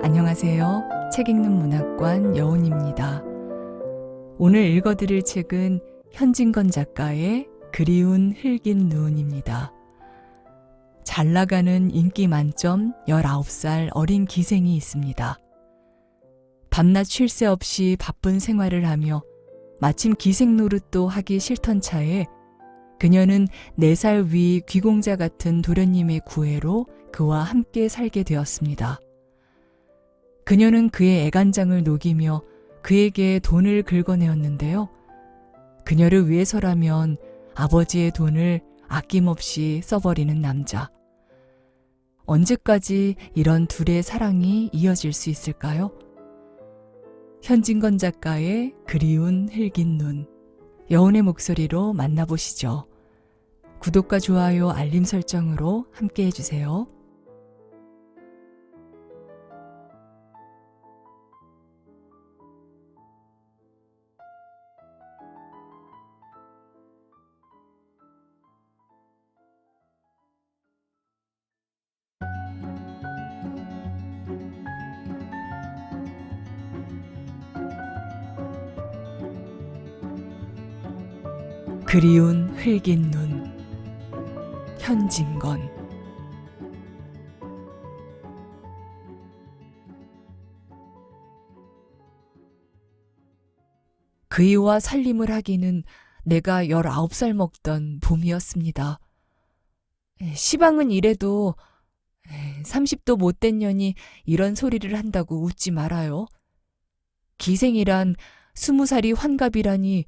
안녕하세요. 책 읽는 문학관 여운입니다. 오늘 읽어드릴 책은 현진건 작가의 그리운 흙인 눈입니다. 잘 나가는 인기 만점 19살 어린 기생이 있습니다. 밤낮 쉴 새 없이 바쁜 생활을 하며 마침 기생 노릇도 하기 싫던 차에 그녀는 4살 위 귀공자 같은 도련님의 구애로 그와 함께 살게 되었습니다. 그녀는 그의 애간장을 녹이며 그에게 돈을 긁어내었는데요. 그녀를 위해서라면 아버지의 돈을 아낌없이 써버리는 남자. 언제까지 이런 둘의 사랑이 이어질 수 있을까요? 현진건 작가의 그리운 흙인 눈, 여운의 목소리로 만나보시죠. 구독과 좋아요, 알림 설정으로 함께 해주세요. 그리운 흙인 눈, 현진건. 그이와 살림을 하기는 내가 19살 먹던 봄이었습니다. 시방은 이래도 30도 못된 년이 이런 소리를 한다고 웃지 말아요. 기생이란 20살이 환갑이라니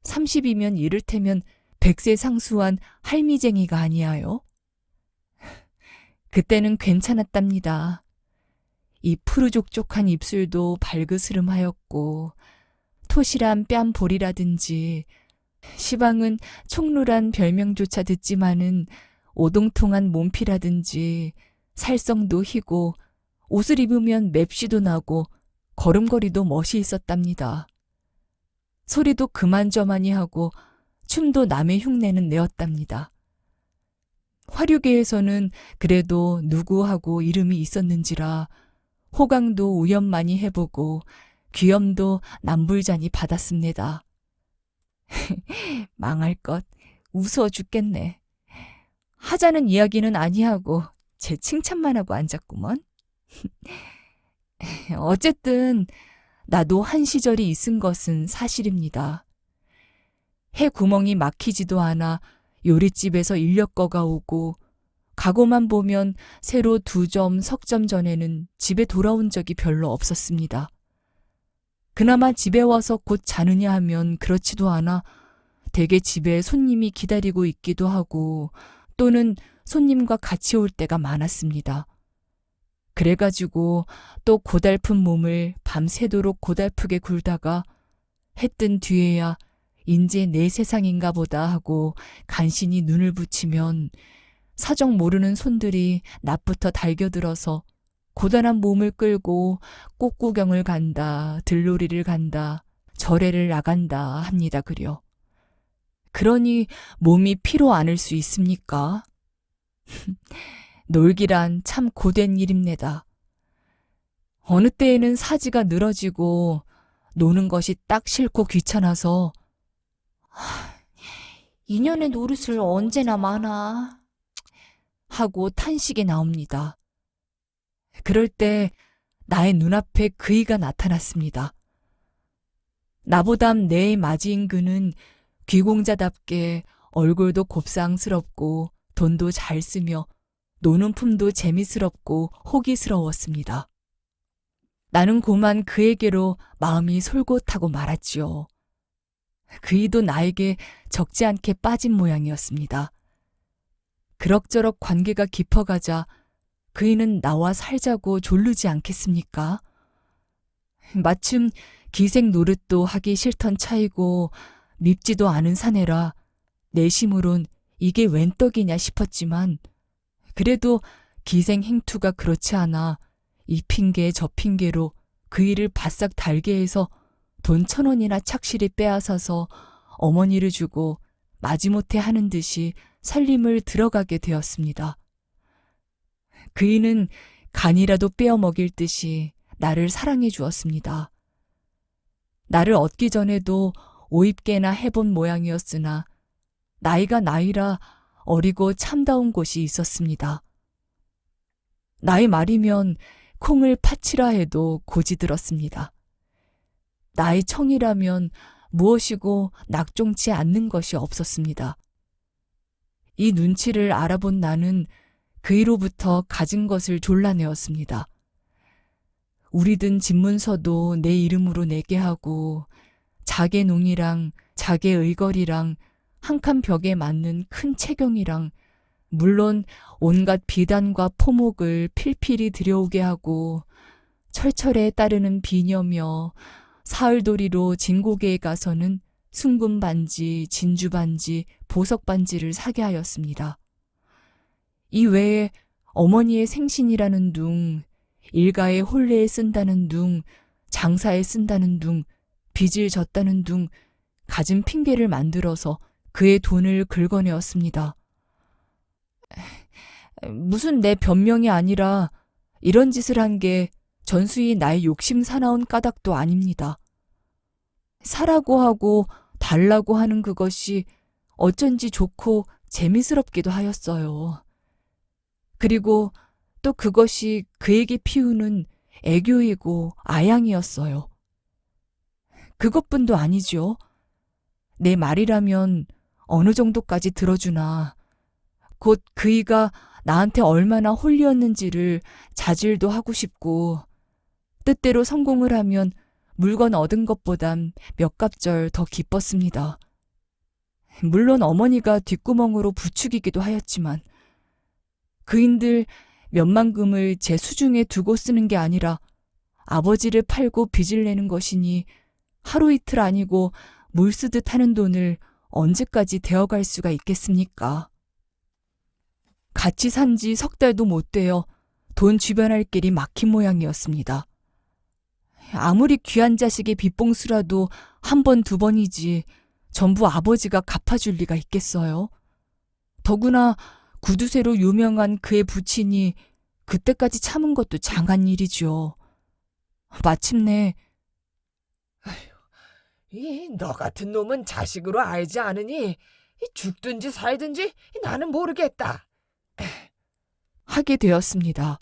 30이면 이를테면 100세 상수한 할미쟁이가 아니야요. 그때는 괜찮았답니다. 이 푸르족족한 입술도 발그스름하였고 토실한 뺨볼이라든지 시방은 총루란 별명조차 듣지만은 오동통한 몸피라든지 살성도 희고 옷을 입으면 맵시도 나고 걸음걸이도 멋이 있었답니다. 소리도 그만저만이 하고 춤도 남의 흉내는 내었답니다. 화류계에서는 그래도 누구하고 이름이 있었는지라 호강도 우연만이 해보고 귀염도 남불잔이 받았습니다. 망할 것, 우스워 죽겠네. 하자는 이야기는 아니하고 제 칭찬만 하고 앉았구먼. 어쨌든 나도 한 시절이 있은 것은 사실입니다. 해 구멍이 막히지도 않아 요릿집에서 인력거가 오고 가고만 보면 새로 2점, 석점 전에는 집에 돌아온 적이 별로 없었습니다. 그나마 집에 와서 곧 자느냐 하면 그렇지도 않아 대개 집에 손님이 기다리고 있기도 하고 또는 손님과 같이 올 때가 많았습니다. 그래가지고 또 고달픈 몸을 밤새도록 고달프게 굴다가 해 뜬 뒤에야 인제 내 세상인가 보다 하고 간신히 눈을 붙이면 사정 모르는 손들이 낮부터 달겨들어서 고단한 몸을 끌고 꽃구경을 간다, 들놀이를 간다, 절에를 나간다 합니다 그려. 그러니 몸이 피로 않을 수 있습니까? 놀기란 참 고된 일입니다. 어느 때에는 사지가 늘어지고 노는 것이 딱 싫고 귀찮아서 인연의 노릇을 언제나 많아 하고 탄식이 나옵니다. 그럴 때 나의 눈앞에 그이가 나타났습니다. 나보담 내 맞이인 그는 귀공자답게 얼굴도 곱상스럽고 돈도 잘 쓰며 노는 품도 재미스럽고 호기스러웠습니다. 나는 고만 그에게로 마음이 솔곳하고 말았지요. 그이도 나에게 적지 않게 빠진 모양이었습니다. 그럭저럭 관계가 깊어가자 그이는 나와 살자고 졸르지 않겠습니까? 마침 기생 노릇도 하기 싫던 차이고 밉지도 않은 사내라 내심으론 이게 웬 떡이냐 싶었지만 그래도 기생 행투가 그렇지 않아 이 핑계 저 핑계로 그이를 바싹 달게 해서 돈 1,000원이나 착실히 빼앗아서 어머니를 주고 마지못해 하는 듯이 살림을 들어가게 되었습니다. 그이는 간이라도 빼어 먹일 듯이 나를 사랑해 주었습니다. 나를 얻기 전에도 오입계나 해본 모양이었으나 나이가 나이라 어리고 참다운 곳이 있었습니다. 나이 말이면 콩을 파치라 해도 고지 들었습니다. 나이 청이라면 무엇이고 낙종치 않는 것이 없었습니다. 이 눈치를 알아본 나는 그이로부터 가진 것을 졸라내었습니다. 우리든 집문서도 내 이름으로 내게 하고 자개 농이랑 자개 의걸이랑 한 칸 벽에 맞는 큰 채경이랑 물론 온갖 비단과 포목을 필필이 들여오게 하고 철철에 따르는 비녀며 사흘도리로 진고개에 가서는 순금반지, 진주반지, 보석반지를 사게 하였습니다. 이 외에 어머니의 생신이라는 둥, 일가의 혼례에 쓴다는 둥, 장사에 쓴다는 둥, 빚을 졌다는 둥, 갖은 핑계를 만들어서 그의 돈을 긁어내었습니다. 무슨 내 변명이 아니라 이런 짓을 한 게 전수히 나의 욕심 사나운 까닭도 아닙니다. 사라고 하고 달라고 하는 그것이 어쩐지 좋고 재미스럽기도 하였어요. 그리고 또 그것이 그에게 피우는 애교이고 아양이었어요. 그것뿐도 아니죠. 내 말이라면 어느 정도까지 들어주나 곧 그이가 나한테 얼마나 홀리었는지를 자질도 하고 싶고 뜻대로 성공을 하면 물건 얻은 것보단 몇 갑절 더 기뻤습니다. 물론 어머니가 뒷구멍으로 부추기기도 하였지만 그인들 몇만금을 제 수중에 두고 쓰는 게 아니라 아버지를 팔고 빚을 내는 것이니 하루 이틀 아니고 물 쓰듯 하는 돈을 언제까지 데어갈 수가 있겠습니까? 같이 산 지 석 달도 못 되어 돈 주변할 길이 막힌 모양이었습니다. 아무리 귀한 자식의 빚봉수라도 한 번, 두 번이지 전부 아버지가 갚아줄 리가 있겠어요? 더구나 구두쇠로 유명한 그의 부친이 그때까지 참은 것도 장한 일이죠. 마침내 너 같은 놈은 자식으로 알지 않으니 죽든지 살든지 나는 모르겠다. 하게 되었습니다.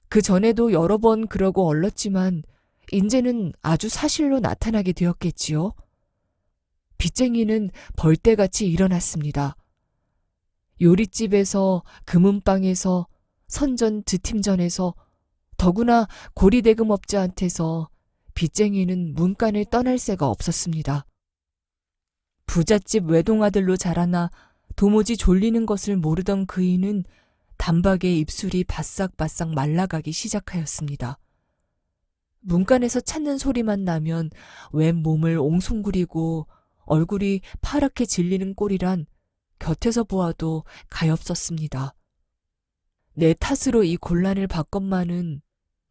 그 전에도 여러 번 그러고 얼렀지만 인제는 아주 사실로 나타나게 되었겠지요. 빚쟁이는 벌떼같이 일어났습니다. 요릿집에서 금은방에서 선전 드팀전에서 더구나 고리대금업자한테서 빚쟁이는 문간을 떠날 새가 없었습니다. 부잣집 외동아들로 자라나 도무지 졸리는 것을 모르던 그이는 단박에 입술이 바싹바싹 말라가기 시작하였습니다. 문간에서 찾는 소리만 나면 웬 몸을 옹송구리고 얼굴이 파랗게 질리는 꼴이란 곁에서 보아도 가엾었습니다. 내 탓으로 이 곤란을 받건만은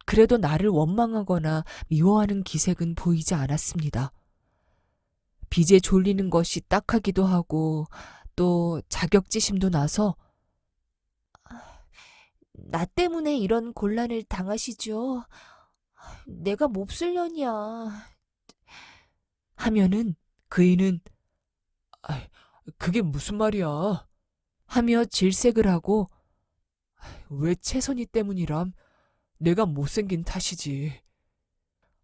그래도 나를 원망하거나 미워하는 기색은 보이지 않았습니다. 빚에 졸리는 것이 딱하기도 하고 또 자격지심도 나서 나 때문에 이런 곤란을 당하시죠. 내가 몹쓸 년이야. 하면은 그이는 그게 무슨 말이야? 하며 질색을 하고 왜 채선이 때문이람? 내가 못생긴 탓이지.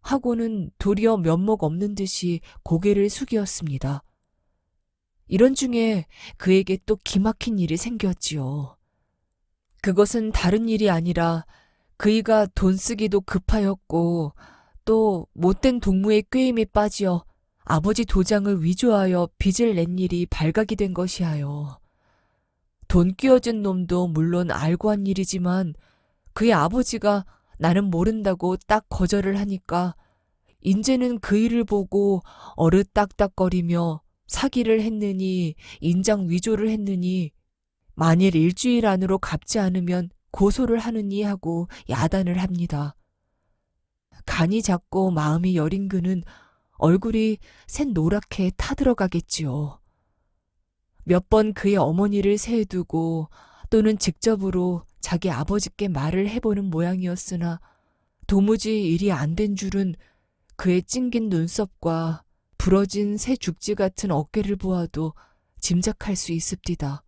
하고는 도리어 면목 없는 듯이 고개를 숙였습니다. 이런 중에 그에게 또 기막힌 일이 생겼지요. 그것은 다른 일이 아니라 그이가 돈 쓰기도 급하였고 또 못된 동무의 꾀임에 빠지어 아버지 도장을 위조하여 빚을 낸 일이 발각이 된 것이하여 돈 끼워준 놈도 물론 알고 한 일이지만 그의 아버지가 나는 모른다고 딱 거절을 하니까 인제는 그 일을 보고 어릇딱딱거리며 사기를 했느니 인장 위조를 했느니 만일 일주일 안으로 갚지 않으면 고소를 하느니 하고 야단을 합니다. 간이 작고 마음이 여린 그는 얼굴이 샛노랗게 타들어가겠지요. 몇 번 그의 어머니를 세두고 또는 직접으로 자기 아버지께 말을 해보는 모양이었으나 도무지 일이 안 된 줄은 그의 찡긴 눈썹과 부러진 새 죽지 같은 어깨를 보아도 짐작할 수 있습니다.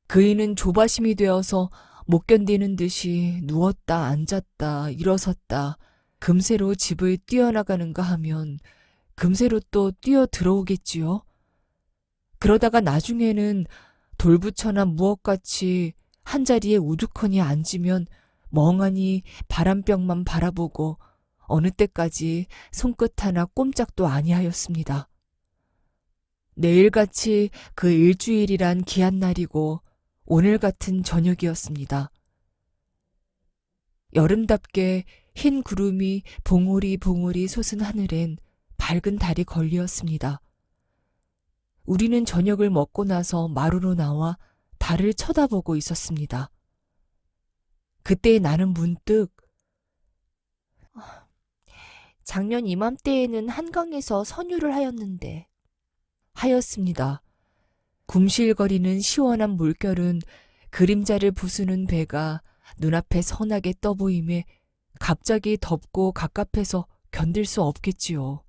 그이는 조바심이 되어서 못 견디는 듯이 누웠다 앉았다 일어섰다 금세로 집을 뛰어나가는가 하면 금세로 또 뛰어 들어오겠지요. 그러다가 나중에는 돌부처나 무엇같이 한자리에 우두커니 앉으면 멍하니 바람병만 바라보고 어느 때까지 손끝 하나 꼼짝도 아니하였습니다. 내일같이 그 일주일이란 귀한 날이고 오늘 같은 저녁이었습니다. 여름답게 흰 구름이 봉우리 솟은 하늘엔 밝은 달이 걸리었습니다. 우리는 저녁을 먹고 나서 마루로 나와 달을 쳐다보고 있었습니다. 그때 나는 문득 작년 이맘때에는 한강에서 선유를 하였는데 하였습니다. 굼실거리는 시원한 물결은 그림자를 부수는 배가 눈앞에 선하게 떠보임에 갑자기 덥고 갑갑해서 견딜 수 없겠지요.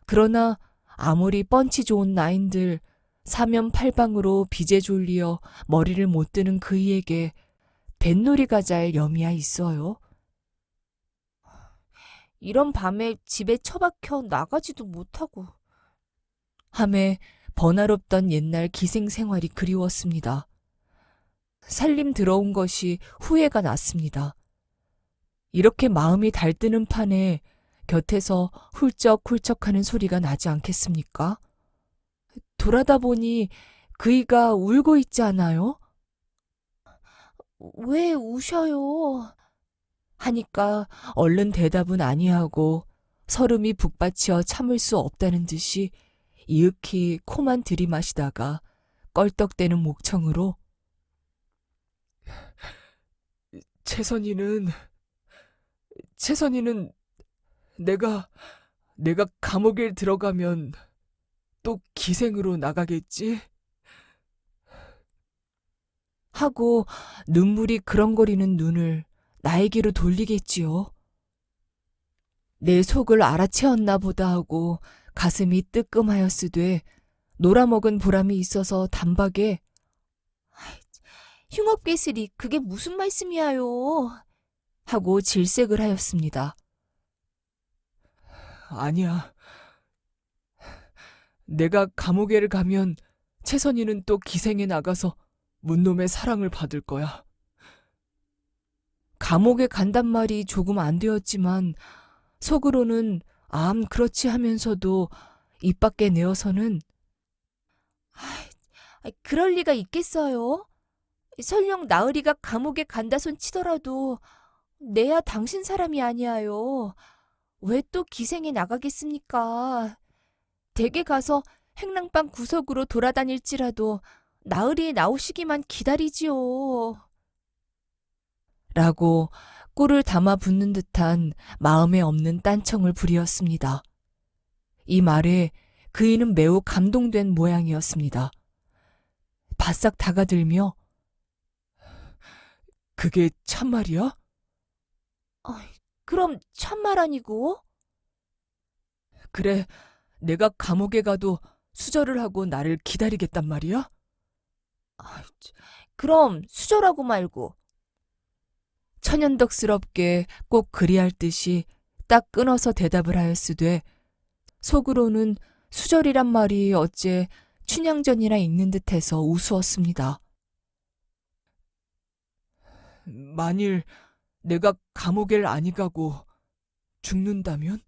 그러나 아무리 펀치 좋은 나인들 사면팔방으로 비제 졸리어 머리를 못 드는 그이에게 뱃놀이가 잘 염이야 있어요. 이런 밤에 집에 처박혀 나가지도 못하고 하매 번화롭던 옛날 기생 생활이 그리웠습니다. 살림 들어온 것이 후회가 났습니다. 이렇게 마음이 달뜨는 판에 곁에서 훌쩍훌쩍하는 소리가 나지 않겠습니까? 돌아다 보니 그이가 울고 있지 않아요? 왜 우셔요? 하니까 얼른 대답은 아니하고 설움이 북받쳐 참을 수 없다는 듯이 이윽히 코만 들이마시다가 껄떡대는 목청으로 채선이는 내가 감옥에 들어가면 또 기생으로 나가겠지? 하고 눈물이 그렁거리는 눈을 나에게로 돌리겠지요. 내 속을 알아채었나 보다 하고 가슴이 뜨끔하였으되 놀아먹은 보람이 있어서 단박에 흉업괴슬이 그게 무슨 말씀이야요? 하고 질색을 하였습니다. 아니야. 내가 감옥에를 가면 채선이는 또 기생에 나가서 문놈의 사랑을 받을 거야. 감옥에 간단 말이 조금 안 되었지만 속으로는 암 그렇지 하면서도 입 밖에 내어서는 그럴 리가 있겠어요? 설령 나으리가 감옥에 간다 손 치더라도 내야 당신 사람이 아니야요. 왜 또 기생에 나가겠습니까? 댁에 가서 행랑방 구석으로 돌아다닐지라도 나으리 나오시기만 기다리지요. 라고 꿀을 담아 붓는 듯한 마음에 없는 딴청을 부리었습니다. 이 말에 그이는 매우 감동된 모양이었습니다. 바싹 다가들며 그게 참말이야? 그럼 참말 아니고? 그래, 내가 감옥에 가도 수절을 하고 나를 기다리겠단 말이야? 그럼 수절하고 말고. 천연덕스럽게 꼭 그리할 듯이 딱 끊어서 대답을 하였으되 속으로는 수절이란 말이 어째 춘향전이나 읽는 듯해서 우스웠습니다. 만일 내가 감옥에를 아니 가고 죽는다면?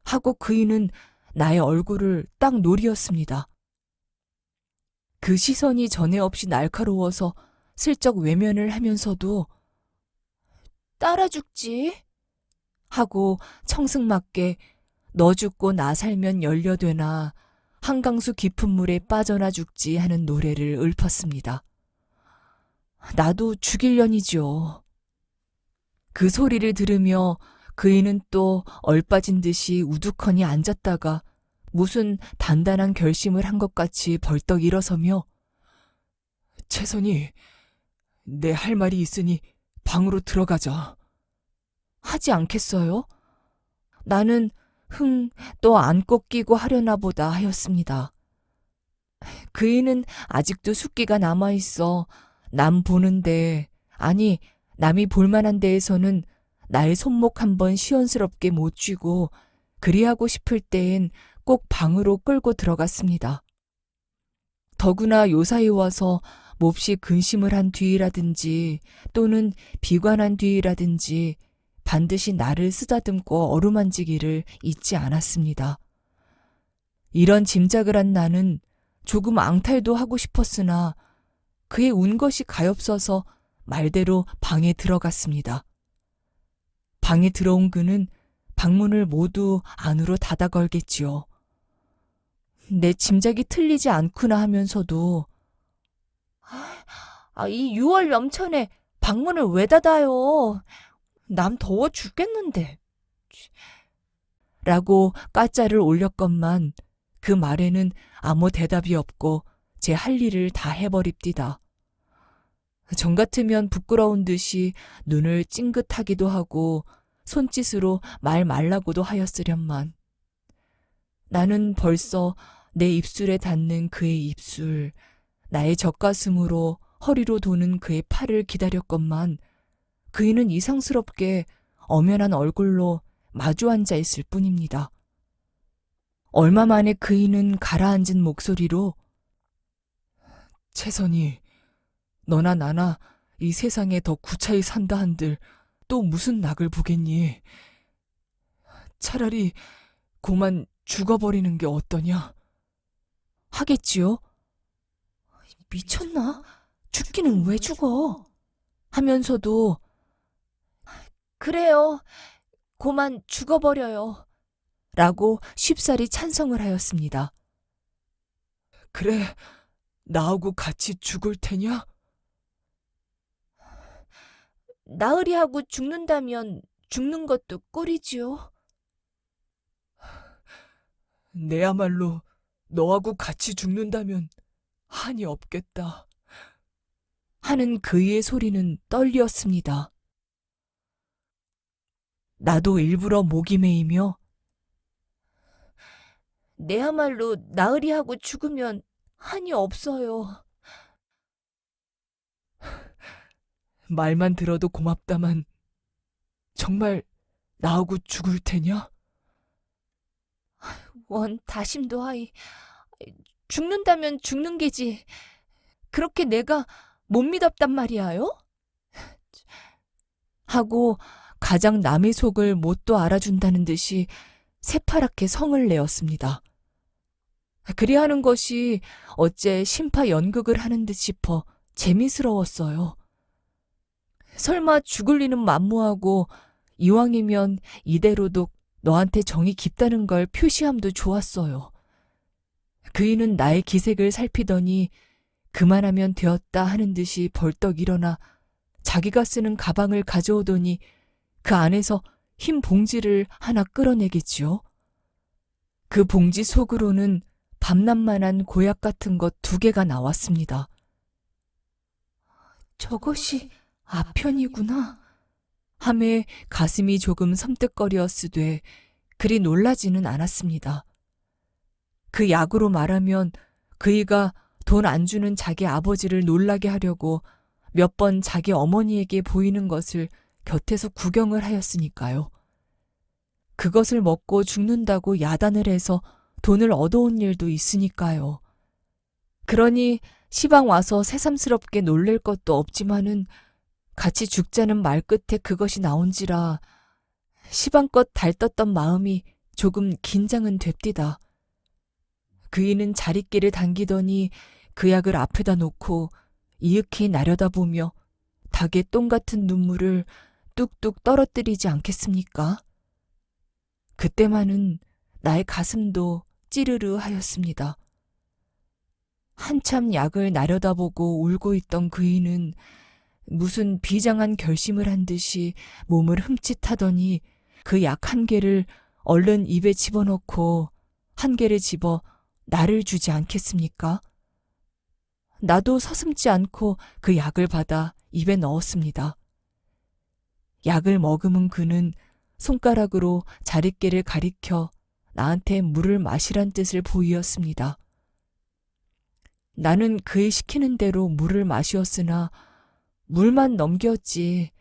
하고 그이는 나의 얼굴을 딱 노리었습니다. 그 시선이 전에 없이 날카로워서 슬쩍 외면을 하면서도 따라 죽지 하고 청승맞게 너 죽고 나 살면 연려되나 한강수 깊은 물에 빠져나 죽지 하는 노래를 읊었습니다. 나도 죽일년이지요. 그 소리를 들으며 그이는 또 얼빠진 듯이 우두커니 앉았다가 무슨 단단한 결심을 한 것 같이 벌떡 일어서며 채선이, 내 할 말이 있으니 방으로 들어가자. 하지 않겠어요? 나는 또 안고 끼고 하려나 보다 하였습니다. 그이는 아직도 숫기가 남아있어 남 보는데, 아니, 남이 볼만한 데에서는 나의 손목 한번 시원스럽게 못 쥐고 그리하고 싶을 때엔 꼭 방으로 끌고 들어갔습니다. 더구나 요사이 와서 몹시 근심을 한 뒤라든지 또는 비관한 뒤라든지 반드시 나를 쓰다듬고 어루만지기를 잊지 않았습니다. 이런 짐작을 한 나는 조금 앙탈도 하고 싶었으나 그의 운 것이 가엾어서 말대로 방에 들어갔습니다. 방에 들어온 그는 방문을 모두 안으로 닫아 걸겠지요. 내 짐작이 틀리지 않구나 하면서도 이 6월 염천에 방문을 왜 닫아요? 남 더워 죽겠는데. 라고 까짜를 올렸건만 그 말에는 아무 대답이 없고 제 할 일을 다 해버립디다. 정 같으면 부끄러운 듯이 눈을 찡긋하기도 하고 손짓으로 말 말라고도 하였으련만 나는 벌써 내 입술에 닿는 그의 입술, 나의 젖가슴으로 허리로 도는 그의 팔을 기다렸건만 그이는 이상스럽게 엄연한 얼굴로 마주 앉아 있을 뿐입니다. 얼마 만에 그이는 가라앉은 목소리로 채선이, 너나 나나 이 세상에 더 구차히 산다 한들 또 무슨 낙을 보겠니? 차라리 고만 죽어버리는 게 어떠냐? 하겠지요? 미쳤나? 죽기는 왜 죽어? 하면서도 그래요. 고만 죽어버려요. 라고 쉽사리 찬성을 하였습니다. 그래, 나하고 같이 죽을 테냐? 나으리하고 죽는다면 죽는 것도 꼴이지요. 내야말로 너하고 같이 죽는다면 한이 없겠다. 하는 그의 소리는 떨리었습니다. 나도 일부러 목이 메이며 내야말로 나으리하고 죽으면 한이 없어요. 말만 들어도 고맙다만 정말 나하고 죽을 테냐? 원 다심도 하이. 죽는다면 죽는 게지. 그렇게 내가 못 믿었단 말이야요? 하고 가장 남의 속을 뭣도 알아준다는 듯이 새파랗게 성을 내었습니다. 그리하는 것이 어째 심파 연극을 하는 듯 싶어 재미스러웠어요. 설마 죽을 리는 만무하고 이왕이면 이대로도 너한테 정이 깊다는 걸 표시함도 좋았어요. 그이는 나의 기색을 살피더니 그만하면 되었다 하는 듯이 벌떡 일어나 자기가 쓰는 가방을 가져오더니 그 안에서 흰 봉지를 하나 끌어내겠지요. 그 봉지 속으로는 밤낮만한 고약 같은 것 2개가 나왔습니다. 저것이 아편이구나. 함에 가슴이 조금 섬뜩거리었으되 그리 놀라지는 않았습니다. 그 약으로 말하면 그이가 돈 안 주는 자기 아버지를 놀라게 하려고 몇 번 자기 어머니에게 보이는 것을 곁에서 구경을 하였으니까요. 그것을 먹고 죽는다고 야단을 해서 돈을 얻어온 일도 있으니까요. 그러니 시방 와서 새삼스럽게 놀랄 것도 없지만은 같이 죽자는 말 끝에 그것이 나온지라 시방껏 달떴던 마음이 조금 긴장은 됩디다. 그이는 자리끼를 당기더니 그 약을 앞에다 놓고 이윽히 나려다보며 닭의 똥 같은 눈물을 뚝뚝 떨어뜨리지 않겠습니까? 그때만은 나의 가슴도 찌르르 하였습니다. 한참 약을 나려다보고 울고 있던 그이는 무슨 비장한 결심을 한 듯이 몸을 흠칫하더니 그 약 1개를 얼른 입에 집어넣고 1개를 집어 나를 주지 않겠습니까? 나도 서슴지 않고 그 약을 받아 입에 넣었습니다. 약을 머금은 그는 손가락으로 자릿개를 가리켜 나한테 물을 마시란 뜻을 보이었습니다. 나는 그의 시키는 대로 물을 마시었으나 물만 넘겼지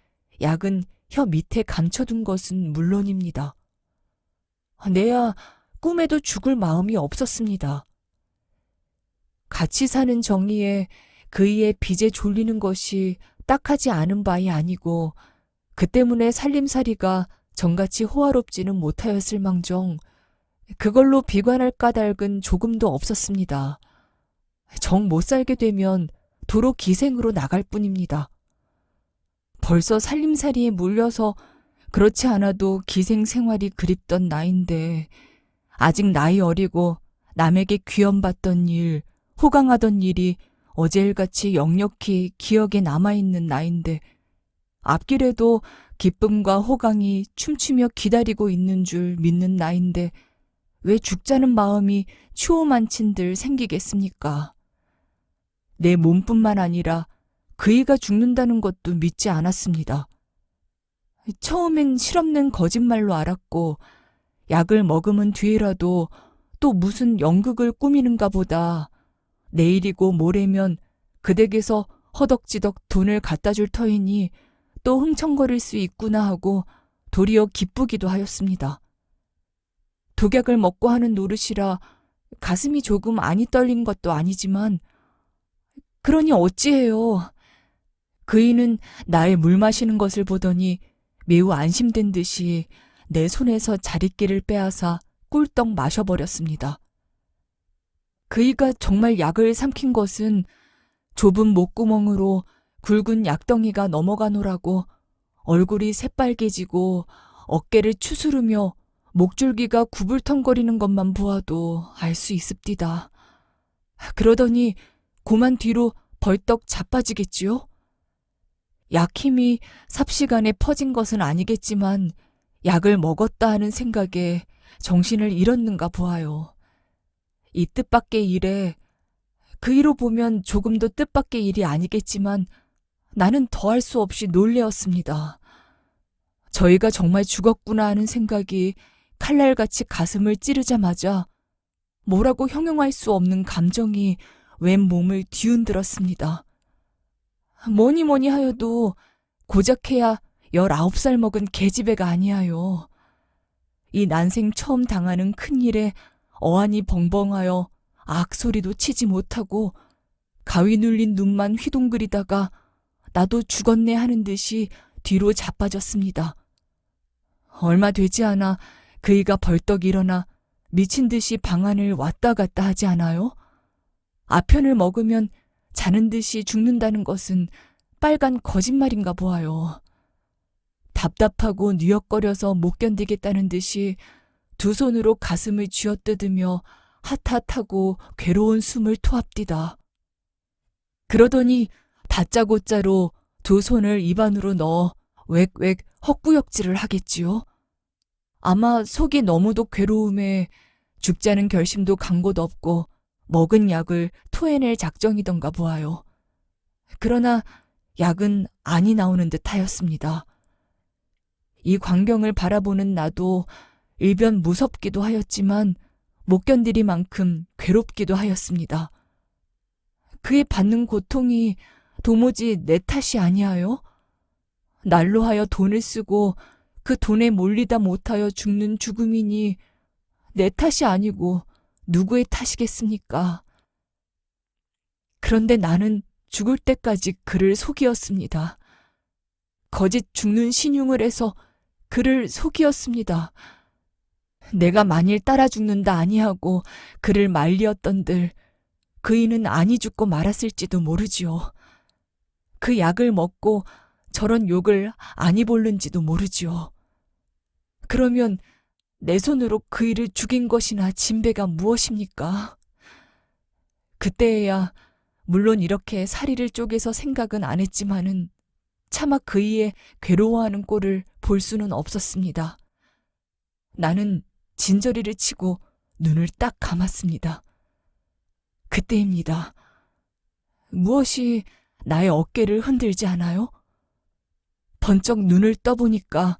약은 혀 밑에 감춰둔 것은 물론입니다. 내야 꿈에도 죽을 마음이 없었습니다. 같이 사는 정의에 그이의 빚에 졸리는 것이 딱하지 않은 바이 아니고 그 때문에 살림살이가 정같이 호화롭지는 못하였을 망정 그걸로 비관할 까닭은 조금도 없었습니다. 정 못 살게 되면 도로 기생으로 나갈 뿐입니다. 벌써 살림살이에 물려서 그렇지 않아도 기생 생활이 그립던 나인데 아직 나이 어리고 남에게 귀염받던 일, 호강하던 일이 어제일같이 역력히 기억에 남아있는 나인데 앞길에도 기쁨과 호강이 춤추며 기다리고 있는 줄 믿는 나인데 왜 죽자는 마음이 추호만친들 생기겠습니까? 내 몸뿐만 아니라 그이가 죽는다는 것도 믿지 않았습니다. 처음엔 실없는 거짓말로 알았고 약을 머금은 뒤에라도 또 무슨 연극을 꾸미는가 보다 내일이고 모레면 그 댁에서 허덕지덕 돈을 갖다 줄 터이니 또 흥청거릴 수 있구나 하고 도리어 기쁘기도 하였습니다. 독약을 먹고 하는 노릇이라 가슴이 조금 안이 떨린 것도 아니지만 그러니 어찌해요. 그이는 나의 물 마시는 것을 보더니 매우 안심된 듯이 내 손에서 자릿기를 빼앗아 꿀떡 마셔버렸습니다. 그이가 정말 약을 삼킨 것은 좁은 목구멍으로 굵은 약덩이가 넘어가노라고 얼굴이 새빨개지고 어깨를 추스르며 목줄기가 구불텅거리는 것만 보아도 알 수 있습디다. 그러더니 고만 뒤로 벌떡 자빠지겠지요? 약힘이 삽시간에 퍼진 것은 아니겠지만 약을 먹었다 하는 생각에 정신을 잃었는가 보아요. 이 뜻밖의 일에 그 이로 보면 조금도 뜻밖의 일이 아니겠지만 나는 더할 수 없이 놀래었습니다. 저희가 정말 죽었구나 하는 생각이 칼날같이 가슴을 찌르자마자 뭐라고 형용할 수 없는 감정이 웬 몸을 뒤흔들었습니다. 뭐니 하여도 고작해야 19살 먹은 계집애가 아니하요. 이 난생 처음 당하는 큰일에 어안이 벙벙하여 악소리도 치지 못하고 가위 눌린 눈만 휘둥그리다가 나도 죽었네 하는 듯이 뒤로 자빠졌습니다. 얼마 되지 않아 그이가 벌떡 일어나 미친 듯이 방 안을 왔다 갔다 하지 않아요? 아편을 먹으면 자는 듯이 죽는다는 것은 빨간 거짓말인가 보아요. 답답하고 뉴역거려서 못 견디겠다는 듯이 두 손으로 가슴을 쥐어뜯으며 핫핫하고 괴로운 숨을 토합디다. 그러더니 다짜고짜로 두 손을 입안으로 넣어 웩웩 헛구역질을 하겠지요. 아마 속이 너무도 괴로움에 죽자는 결심도 간 곳 없고 먹은 약을 토해낼 작정이던가 보아요. 그러나 약은 안이 나오는 듯 하였습니다. 이 광경을 바라보는 나도 일변 무섭기도 하였지만 못 견디리만큼 괴롭기도 하였습니다. 그의 받는 고통이 도무지 내 탓이 아니하여 날로 하여 돈을 쓰고 그 돈에 몰리다 못하여 죽는 죽음이니 내 탓이 아니고 누구의 탓이겠습니까? 그런데 나는 죽을 때까지 그를 속이었습니다. 거짓 죽는 신용을 해서 그를 속이었습니다. 내가 만일 따라 죽는다 아니하고 그를 말리었던들 그이는 아니 죽고 말았을지도 모르지요. 그 약을 먹고 저런 욕을 아니 볼는지도 모르지요. 그러면 내 손으로 그이를 죽인 것이나 진배가 무엇입니까? 그때야 물론 이렇게 사리를 쪼개서 생각은 안 했지만은 차마 그이의 괴로워하는 꼴을 볼 수는 없었습니다. 나는 진저리를 치고 눈을 딱 감았습니다. 그때입니다. 무엇이 나의 어깨를 흔들지 않아요? 번쩍 눈을 떠보니까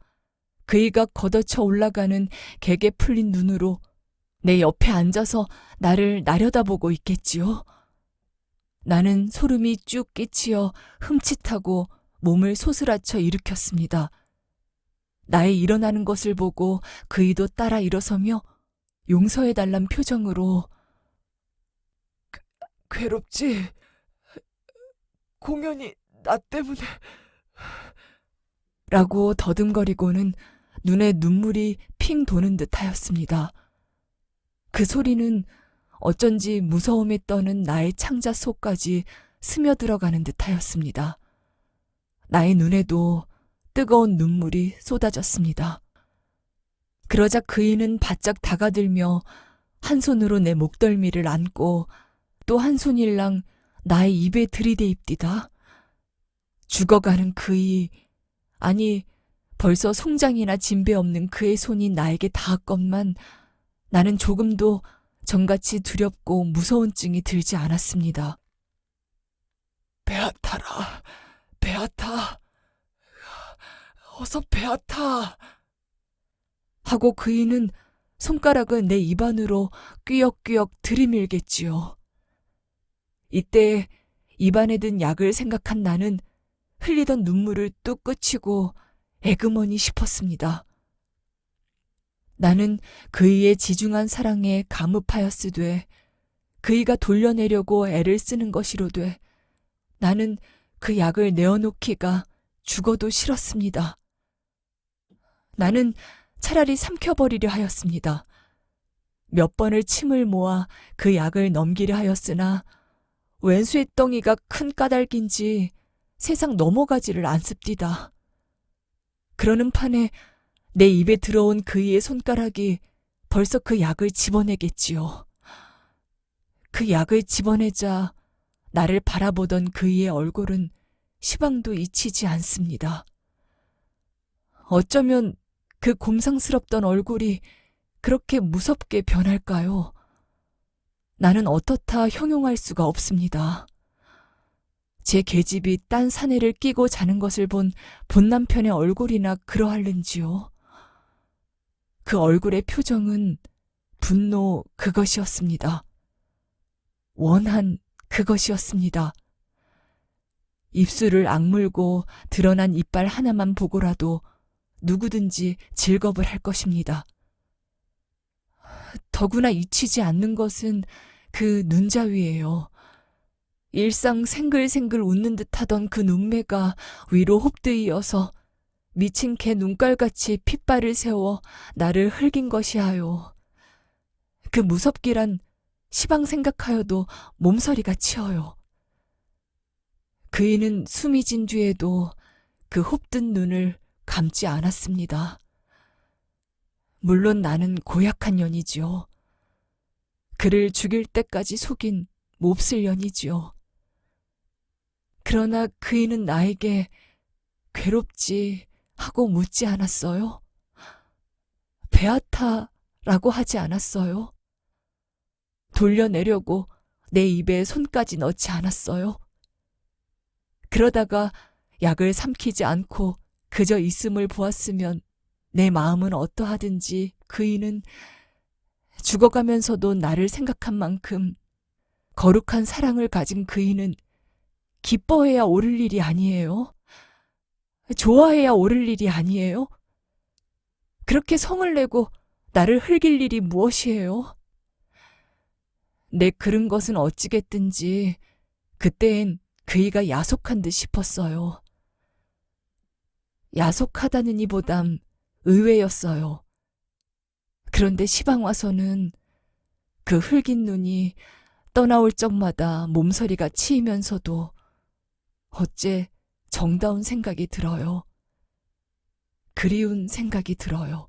그이가 걷어쳐 올라가는 개게 풀린 눈으로 내 옆에 앉아서 나를 나려다보고 있겠지요. 나는 소름이 쭉 끼치어 흠칫하고 몸을 소스라쳐 일으켰습니다. 나의 일어나는 것을 보고 그이도 따라 일어서며 용서해달란 표정으로 괴롭지? 공연이 나 때문에. 라고 더듬거리고는 눈에 눈물이 핑 도는 듯 하였습니다. 그 소리는 어쩐지 무서움에 떠는 나의 창자 속까지 스며들어가는 듯 하였습니다. 나의 눈에도 뜨거운 눈물이 쏟아졌습니다. 그러자 그이는 바짝 다가들며 한 손으로 내 목덜미를 안고 또 한 손일랑 나의 입에 들이대입디다. 죽어가는 그이, 아니 벌써 송장이나 진배 없는 그의 손이 나에게 닿았건만 나는 조금도 전같이 두렵고 무서운 증이 들지 않았습니다. 베아타라, 베아타. 어서 베아타. 하고 그이는 손가락을 내 입안으로 뀌역뀌역 들이밀겠지요. 이때 입안에 든 약을 생각한 나는 흘리던 눈물을 뚝 그치고 에그머니 싶었습니다. 나는 그이의 지중한 사랑에 감흡하였으되 그이가 돌려내려고 애를 쓰는 것이로되 나는 그 약을 내어놓기가 죽어도 싫었습니다. 나는 차라리 삼켜버리려 하였습니다. 몇 번을 침을 모아 그 약을 넘기려 하였으나 왼수의 덩이가 큰 까닭인지 세상 넘어가지를 않습디다. 그러는 판에 내 입에 들어온 그이의 손가락이 벌써 그 약을 집어내겠지요. 그 약을 집어내자 나를 바라보던 그이의 얼굴은 시방도 잊히지 않습니다. 어쩌면 그 곰상스럽던 얼굴이 그렇게 무섭게 변할까요? 나는 어떻다 형용할 수가 없습니다. 제 계집이 딴 사내를 끼고 자는 것을 본 본남편의 얼굴이나 그러할는지요. 그 얼굴의 표정은 분노 그것이었습니다. 원한 그것이었습니다. 입술을 악물고 드러난 이빨 하나만 보고라도 누구든지 질겁을 할 것입니다. 더구나 잊히지 않는 것은 그 눈자위예요. 일상 생글생글 웃는 듯하던 그 눈매가 위로 홉드이어서 미친 개 눈깔같이 핏발을 세워 나를 흘긴 것이하요. 그 무섭기란 시방 생각하여도 몸서리가 치어요. 그이는 숨이 진 뒤에도 그 홉든 눈을 감지 않았습니다. 물론 나는 고약한 년이지요. 그를 죽일 때까지 속인 몹쓸 년이지요. 그러나 그이는 나에게 괴롭지 하고 묻지 않았어요? 베아타라고 하지 않았어요? 돌려내려고 내 입에 손까지 넣지 않았어요? 그러다가 약을 삼키지 않고 그저 있음을 보았으면 내 마음은 어떠하든지 그이는 죽어가면서도 나를 생각한 만큼 거룩한 사랑을 가진 그이는 기뻐해야 옳을 일이 아니에요? 좋아해야 옳을 일이 아니에요? 그렇게 성을 내고 나를 흘길 일이 무엇이에요? 내 그른 것은 어찌겠든지 그때엔 그이가 야속한 듯 싶었어요. 야속하다는 이보담 의외였어요. 그런데 시방 와서는 그 흘긴 눈이 떠나올 적마다 몸서리가 치이면서도 어째 정다운 생각이 들어요. 그리운 생각이 들어요.